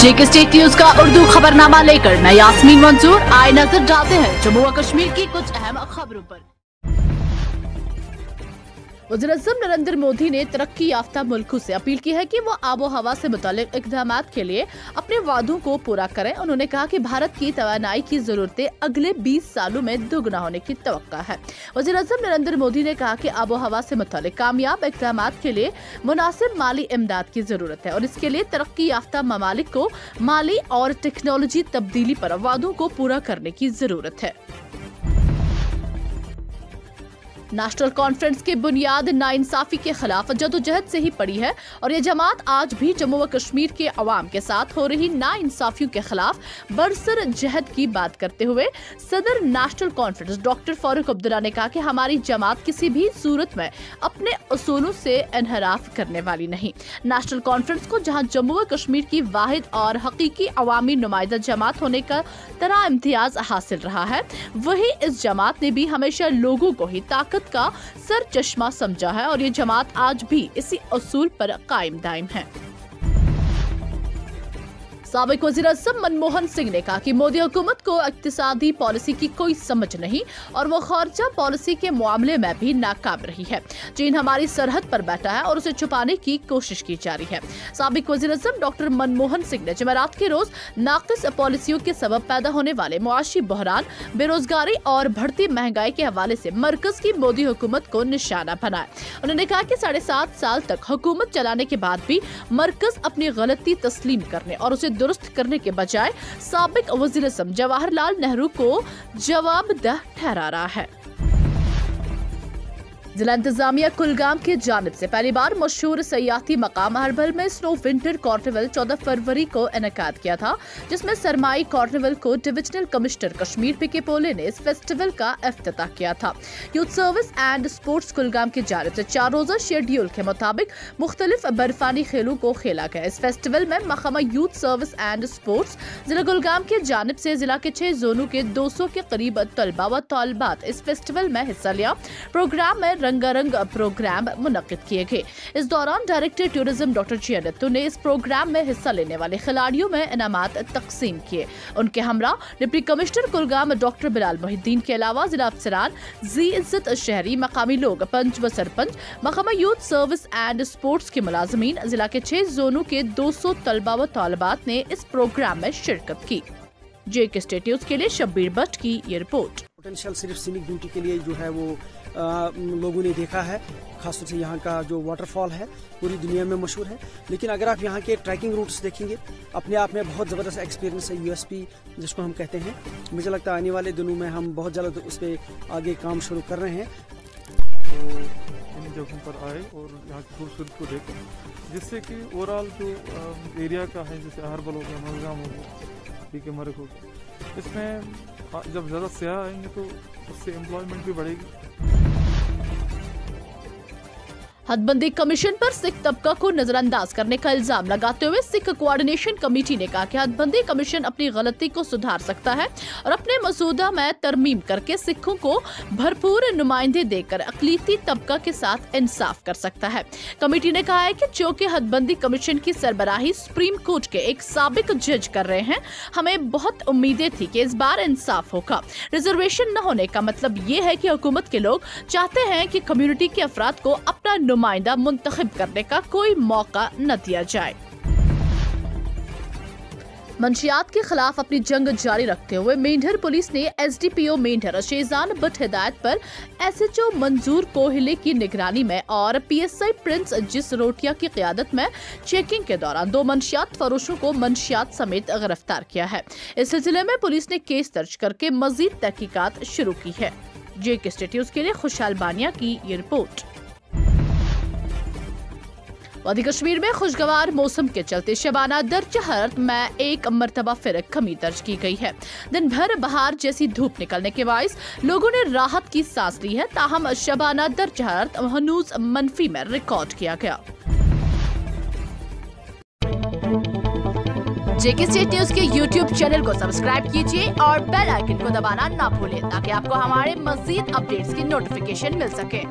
जेके state news का उर्दू खबरनामा लेकर मैं यास्मीन मंसूर आए नजर डालते हैं जम्मू व कश्मीर की कुछ अहम खबरों पर। वज़ीर-ए-आज़म नरेंद्र मोदी ने तरक्की याफ्ता मुल्कों से अपील की है कि वो आबो हवा से मुतालिक इक़दामात के लिए अपने वादों को पूरा करें। उन्होंने कहा कि भारत की तवानाई की जरूरतें अगले 20 सालों में दोगुना होने की तवक्का है। वज़ीर-ए-आज़म नरेंद्र मोदी ने कहा कि आबो हवा से मुतालिक कामयाब इक़दामात के लिए मुनासिब माली इमदाद की जरूरत है और इसके लिए तरक्की याफ्ता ममालिक को माली और टेक्नोलॉजी तब्दीली पर वादों को पूरा करने की जरूरत है। नेशनल कॉन्फ्रेंस की बुनियाद नाइंसाफी के खिलाफ जदोजहद से ही पड़ी है और ये जमात आज भी जम्मू व कश्मीर के अवाम के साथ हो रही नाइंसाफियों के खिलाफ बरसर जहद की बात करते हुए सदर national conference doctor Farooq Abdullah ने कहा कि हमारी जमात किसी भी सूरत में अपने उसूलों से इनहराफ करने वाली नहीं। नेशनल कॉन्फ्रेंस को जहां जम्मू व कश्मीर की वाहिद और हकीकी अवामी नुमाइंदा जमात होने का तरह इम्तियाज हासिल रहा है, वही इस जमात ने भी हमेशा लोगों को ही ताकत का सर चश्मा समझा है और ये जमात आज भी इसी उसूल पर कायम दायम है। साबिक वज़ीर-ए-आज़म मनमोहन सिंह ने कहा कि मोदी हुकूमत को इक्तिसादी पॉलिसी की कोई समझ नहीं और वो खारजा पॉलिसी के मामले में भी नाकाम रही है। चीन हमारी सरहद पर बैठा है और उसे छुपाने की कोशिश की जा रही है। साबिक वज़ीर-ए-आज़म डॉक्टर मनमोहन सिंह ने जुमेरात के रोज नाक़िस पॉलिसियों के सबब पैदा होने वाले मुआशी बहरान, बेरोजगारी और बढ़ती महंगाई के हवाले से मरकज की मोदी हुकूमत को निशाना बनाया। उन्होंने कहा कि 7.5 साल तक हुकूमत चलाने के बाद भी मरकज अपनी गलती तस्लीम करने और उसे दुरुस्त करने के बजाय साबिक वज़ीर-ए-आज़म जवाहरलाल नेहरू को जवाबदेह ठहरा रहा है। जिला इंतजामिया कुलगाम की जानिब से पहली बार मशहूर सयाती मकाम हर्बल में स्नो विंटर कार्निवल 14 फरवरी को इनेकाद किया था, जिसमें सरमाई कार्निवल को डिविजनल कमिश्नर कश्मीर पीके पोले ने इस फेस्टिवल का इफ्तिताह किया था। Youth service and sports Kulgam की जानिब से 4 रोजा शेड्यूल के मुताबिक मुख्तलिफ बर्फानी खेलों को खेला गया। इस फेस्टिवल में महकमा यूथ सर्विस एंड स्पोर्ट्स जिला कुलगाम की जानिब से जिला के 6 जोनों के 200 के करीब तलबा व तलबात इस फेस्टिवल में हिस्सा लिया। प्रोग्राम में रंगारंग प्रोग्राम मुनक्किद किए गए। इस दौरान डायरेक्टर टूरिज्म डॉक्टर जियादत्तू ने इस प्रोग्राम में हिस्सा लेने वाले खिलाड़ियों में इनामात तकसीम किए। उनके हमरा deputy commissioner Kulgam doctor Bilal Mohiddin के अलावा जिला अफसरान, जी इज्जत शहरी, मकामी लोग, पंच व सरपंच, महकमा यूथ सर्विस एंड स्पोर्ट्स के मुलाजमीन, जिला के 6 जोनों के 200 तलबा व तालिबात ने इस प्रोग्राम में शिरकत की। जेके स्टेट न्यूज के लिए शब्बीर भट्ट की ये रिपोर्ट। पोटेंशियल सिर्फ सीनिक ब्यूटी के लिए जो है वो लोगों ने देखा है, खासतौर से यहाँ का जो वाटरफॉल है पूरी दुनिया में मशहूर है। लेकिन अगर आप यहाँ के ट्रैकिंग रूट्स देखेंगे, अपने आप में बहुत ज़बरदस्त एक्सपीरियंस है, यूएसपी जिसको हम कहते हैं। मुझे लगता है आने वाले दिनों में हम बहुत जल्द उस पर आगे काम शुरू कर रहे हैं। तो इन जगहों पर आए और यहाँ की खूबसूरती को देखें, जिससे कि ओवरऑल जो एरिया का है, जैसे हर्बल हो गया, मलगाम हो गया, पीके मरक हो गया, इसमें जब ज़्यादा सयाह आएंगे तो उससे एम्प्लॉयमेंट भी बढ़ेगी। हदबंदी कमीशन पर सिख तबका को नजरअंदाज करने का इल्जाम लगाते हुए सिख कोऑर्डिनेशन कमेटी ने कहा कि हदबंदी कमीशन अपनी गलती को सुधार सकता है और अपने मसूदा में तरमीम करके सिखों को भरपूर नुमाइंदे देकर अकलीती तबका के साथ इंसाफ कर सकता है। कमेटी ने कहा है कि चूंकि हदबंदी कमीशन की सरबराही सुप्रीम कोर्ट के एक साबिक जज कर रहे हैं, हमें बहुत उम्मीदें थी कि इस बार इंसाफ होगा। रिजर्वेशन न होने का मतलब ये है कि हुकूमत के लोग चाहते हैं कि कम्युनिटी के अफराद को अपना नुमाइंदा मुंतखब करने का कोई मौका न दिया जाए। मंशियात के खिलाफ अपनी जंग जारी रखते हुए मेंढर पुलिस ने एसडीपीओ मेंढर शेजान बट हिदायत पर एसएचओ मंजूर कोहले की निगरानी में और पीएसआई प्रिंस जिस रोटिया की क़ियादत में चेकिंग के दौरान 2 मंशियात फरोशों को मंशियात समेत गिरफ्तार किया है। इस सिलसिले में पुलिस ने केस दर्ज करके मजीद तहकीकात शुरू की है। जेके स्टेट न्यूज के लिए खुशहाल बानिया की ये रिपोर्ट। वादी कश्मीर में खुशगवार मौसम के चलते शबाना दर्ज हरारत में एक मरतबा फिर कमी दर्ज की गई है। दिन भर बहार जैसी धूप निकलने के बायस लोगों ने राहत की सांस ली है, ताहम शबाना दर्ज हरारत हनूज मनफी में रिकॉर्ड किया गया। जेके स्टेट न्यूज के यूट्यूब चैनल को सब्सक्राइब कीजिए और बेल आइकन को दबाना ना भूलें ताकि आपको हमारे मजीद अपडेट्स की नोटिफिकेशन मिल सके।